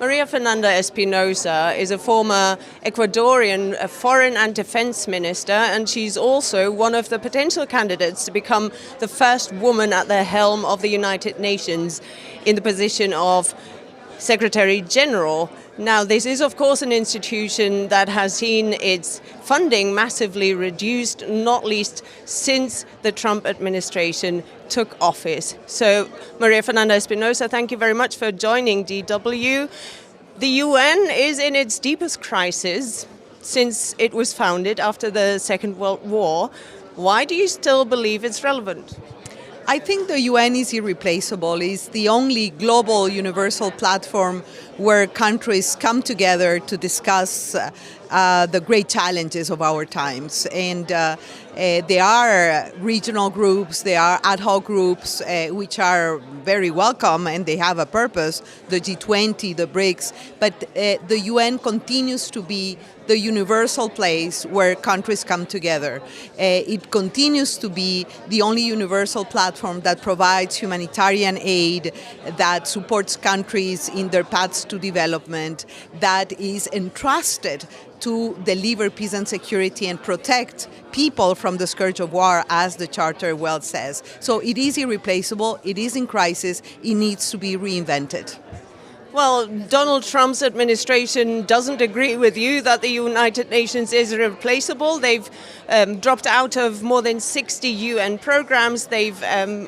María Fernanda Espinosa is a former Ecuadorian foreign and defense minister, and she's also one of the potential candidates to become the first woman at the helm of the United Nations in the position of Secretary General. Now, this is, of course, an institution that has seen its funding massively reduced, not least since the Trump administration took office. So, María Fernanda Espinosa, thank you very much for joining DW. The UN is in its deepest crisis since it was founded after the Second World War. Why do you still believe it's relevant? I think the UN is irreplaceable. It's the only global universal platform where countries come together to discuss the great challenges of our times. And there are regional groups, there are ad hoc groups, which are very welcome and they have a purpose, the G20, the BRICS, but the UN continues to be the universal place where countries come together. It continues to be the only universal platform that provides humanitarian aid, that supports countries in their paths to development, that is entrusted to deliver peace and security and protect people from the scourge of war, as the Charter well says. So it is irreplaceable, it is in crisis, it needs to be reinvented. Well, Donald Trump's administration doesn't agree with you that the United Nations is irreplaceable. They've dropped out of more than 60 UN programs. They've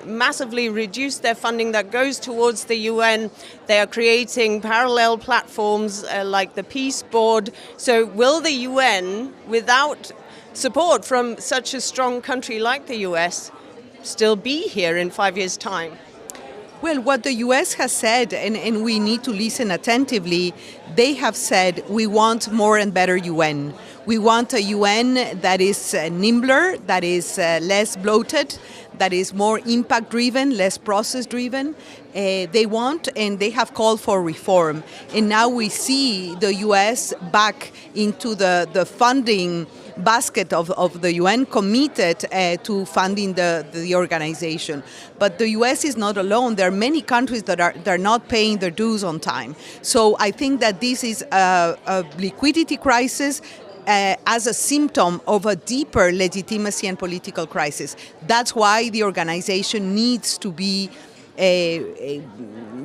massively reduced their funding that goes towards the UN. They are creating parallel platforms like the Peace Board. So will the UN, without support from such a strong country like the US, still be here in 5 years' time? Well, what the US has said, and we need to listen attentively, they have said we want more and better UN. We want a UN that is nimbler, that is less bloated, that is more impact-driven, less process-driven. They want and they have called for reform. And now we see the US back into the funding basket of the UN, committed to funding the organization. But the US is not alone. There are many countries that are not paying their dues on time. So I think that this is a liquidity crisis as a symptom of a deeper legitimacy and political crisis. That's why the organization needs to be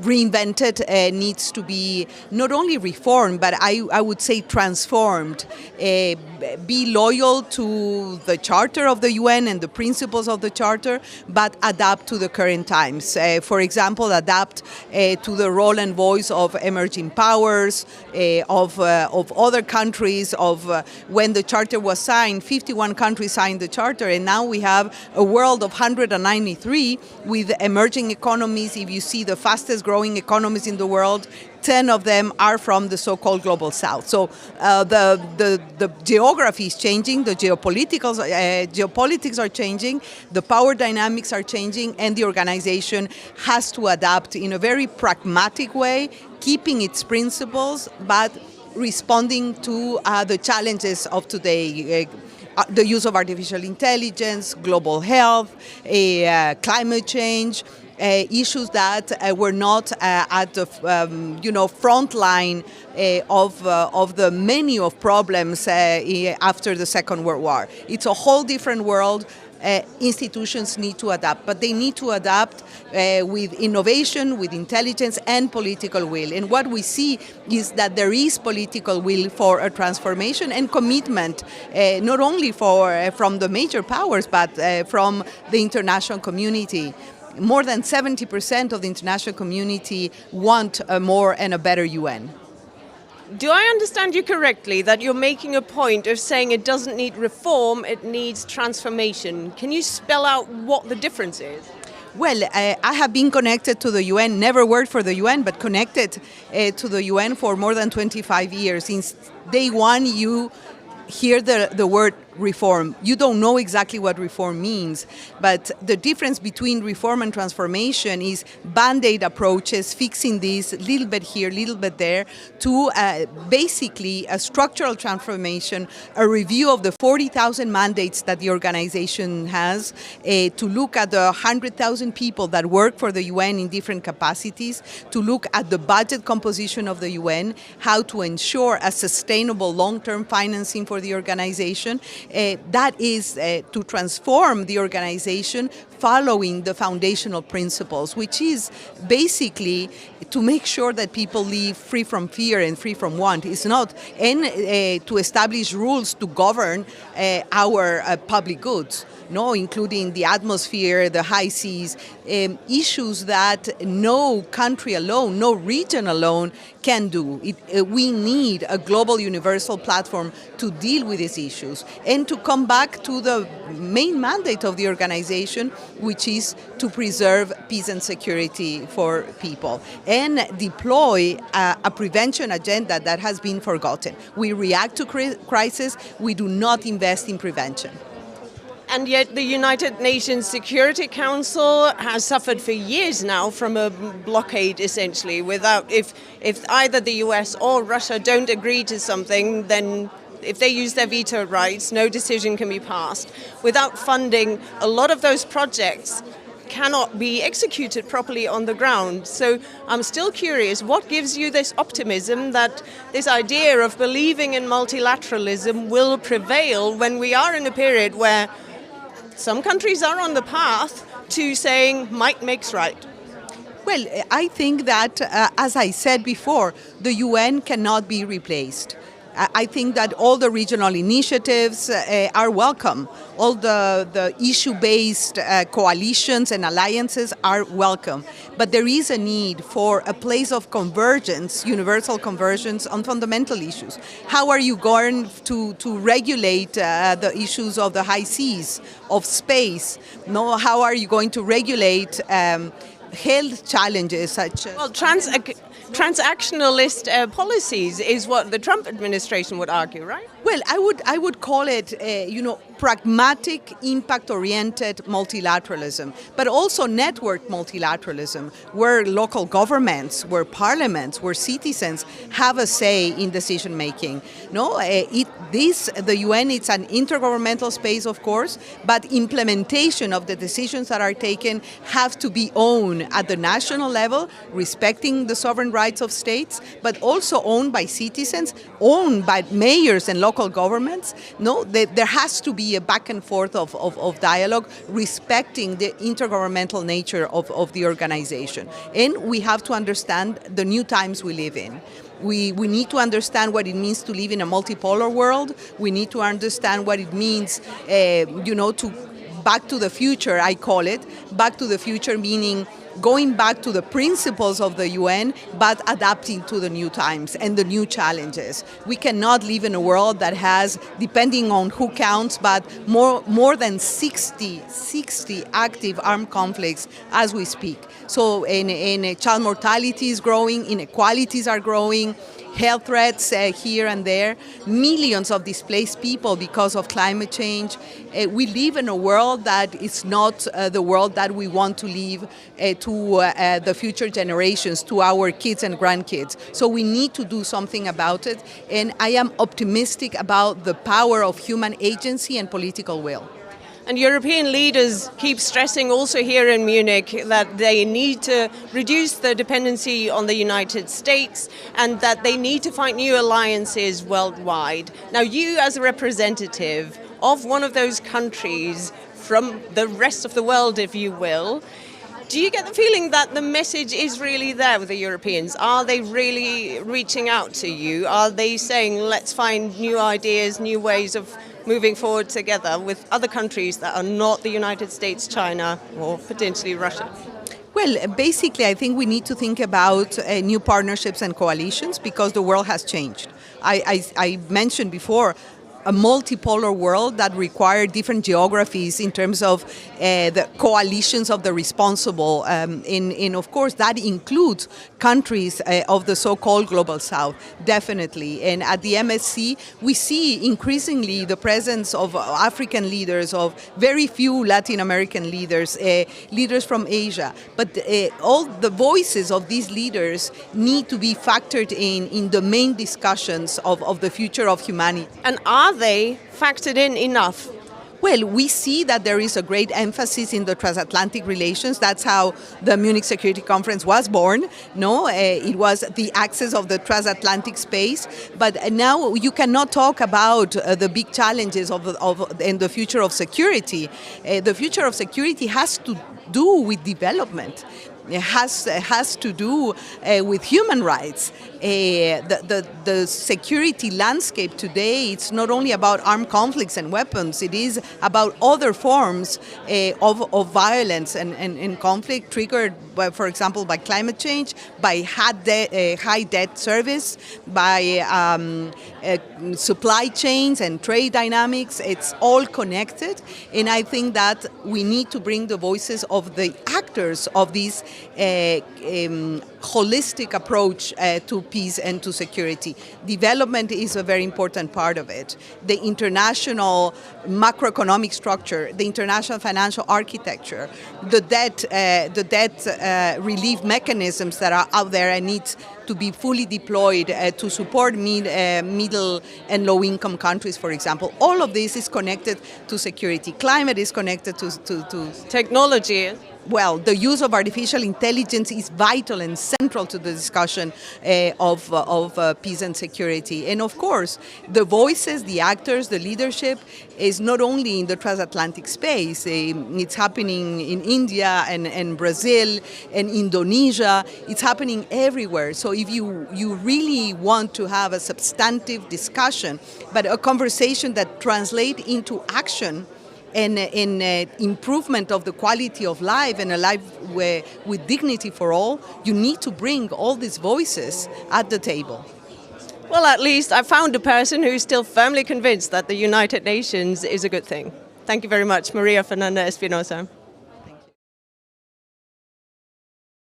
reinvented, needs to be not only reformed, but I would say transformed. Be loyal to the Charter of the UN and the principles of the Charter, but adapt to the current times. For example, adapt to the role and voice of emerging powers, of other countries, when the Charter was signed, 51 countries signed the Charter, and now we have a world of 193 with emerging economies. If you see the fastest growing economies in the world, 10 of them are from the so-called global south. So the geography is changing, the geopolitics are changing, the power dynamics are changing, and the organization has to adapt in a very pragmatic way, keeping its principles, but responding to the challenges of today. The use of artificial intelligence, global health, climate change, issues that were not at the front line of the many of problems after the Second World War. It's a whole different world. Institutions need to adapt, but they need to adapt with innovation, with intelligence and political will. And what we see is that there is political will for a transformation and commitment, not only from the major powers, but from the international community. More than 70% of the international community want a more and a better UN. Do I understand you correctly that you're making a point of saying it doesn't need reform, it needs transformation? Can you spell out what the difference is? Well, I have been connected to the UN, never worked for the UN, but connected to the UN for more than 25 years. Since day one, you hear the word reform. You don't know exactly what reform means, but the difference between reform and transformation is band-aid approaches, fixing this, little bit here, little bit there, to basically a structural transformation, a review of the 40,000 mandates that the organization has, to look at the 100,000 people that work for the UN in different capacities, to look at the budget composition of the UN, how to ensure a sustainable long-term financing for the organization. That is to transform the organization following the foundational principles, which is basically to make sure that people live free from fear and free from want. It's not, and to establish rules to govern our public goods, no, including the atmosphere, the high seas, issues that no country alone, no region alone can do. We need a global universal platform to deal with these issues and to come back to the main mandate of the organization, which is to preserve peace and security for people and deploy a prevention agenda that has been forgotten. We react to crisis, we do not invest in prevention. And yet the United Nations Security Council has suffered for years now from a blockade, essentially. If either the US or Russia don't agree to something, then if they use their veto rights, no decision can be passed. Without funding, a lot of those projects cannot be executed properly on the ground. So I'm still curious, what gives you this optimism that this idea of believing in multilateralism will prevail when we are in a period where some countries are on the path to saying might makes right? Well, I think that, as I said before, the UN cannot be replaced. I think that all the regional initiatives are welcome. All the issue-based coalitions and alliances are welcome. But there is a need for a place of convergence, universal convergence on fundamental issues. How are you going to regulate the issues of the high seas, of space? No, how are you going to regulate health challenges such as... Well, transactionalist policies is what the Trump administration would argue, right? Well, I would call it, pragmatic, impact-oriented multilateralism, but also network multilateralism, where local governments, where parliaments, where citizens have a say in decision-making. No, the UN, it's an intergovernmental space, of course, but implementation of the decisions that are taken have to be owned at the national level, respecting the sovereign rights of states, but also owned by citizens, owned by mayors and local governments. No, there has to be a back and forth of dialogue, respecting the intergovernmental nature of the organization. And we have to understand the new times we live in. We need to understand what it means to live in a multipolar world. We need to understand what it means, to back to the future, I call it. Back to the future meaning going back to the principles of the UN, but adapting to the new times and the new challenges. We cannot live in a world that has, depending on who counts, but more than 60 active armed conflicts as we speak. So in child mortality is growing, inequalities are growing, health threats here and there, millions of displaced people because of climate change. We live in a world that is not the world that we want to leave to the future generations, to our kids and grandkids. So we need to do something about it, and I am optimistic about the power of human agency and political will. And European leaders keep stressing also here in Munich that they need to reduce the dependency on the United States and that they need to find new alliances worldwide. Now, you as a representative of one of those countries from the rest of the world, if you will, do you get the feeling that the message is really there with the Europeans? Are they really reaching out to you? Are they saying, let's find new ideas, new ways of moving forward together with other countries that are not the United States, China, or potentially Russia? Well, basically, I think we need to think about new partnerships and coalitions because the world has changed. I mentioned before, a multipolar world that require different geographies in terms of the coalitions of the responsible. In of course, that includes countries of the so-called Global South, definitely. And at the MSC, we see increasingly the presence of African leaders, of very few Latin American leaders, leaders from Asia. But all the voices of these leaders need to be factored in the main discussions of the future of humanity. And are they factored in enough? Well, we see that there is a great emphasis in the transatlantic relations. That's how the Munich Security Conference was born. No, it was the access of the transatlantic space. But now you cannot talk about the big challenges and the future of security. The future of security has to do with development. It has to do with human rights. The security landscape today, it's not only about armed conflicts and weapons, it is about other forms of violence and conflict triggered, by, for example, by climate change, by high debt service, by supply chains and trade dynamics. It's all connected, and I think that we need to bring the voices of the actors of these holistic approach to peace and to security. Development is a very important part of it. The international macroeconomic structure, the international financial architecture, the debt relief mechanisms that are out there and need to be fully deployed to support middle and low-income countries, for example. All of this is connected to security. Climate is connected to technology. Well, the use of artificial intelligence is vital and central to the discussion of peace and security. And of course, the voices, the actors, the leadership is not only in the transatlantic space. It's happening in India and Brazil and Indonesia. It's happening everywhere. So if you really want to have a substantive discussion, but a conversation that translates into action, and improvement of the quality of life and a life with dignity for all, you need to bring all these voices at the table. Well, at least I found a person who's still firmly convinced that the United Nations is a good thing. Thank you very much, María Fernanda Espinosa.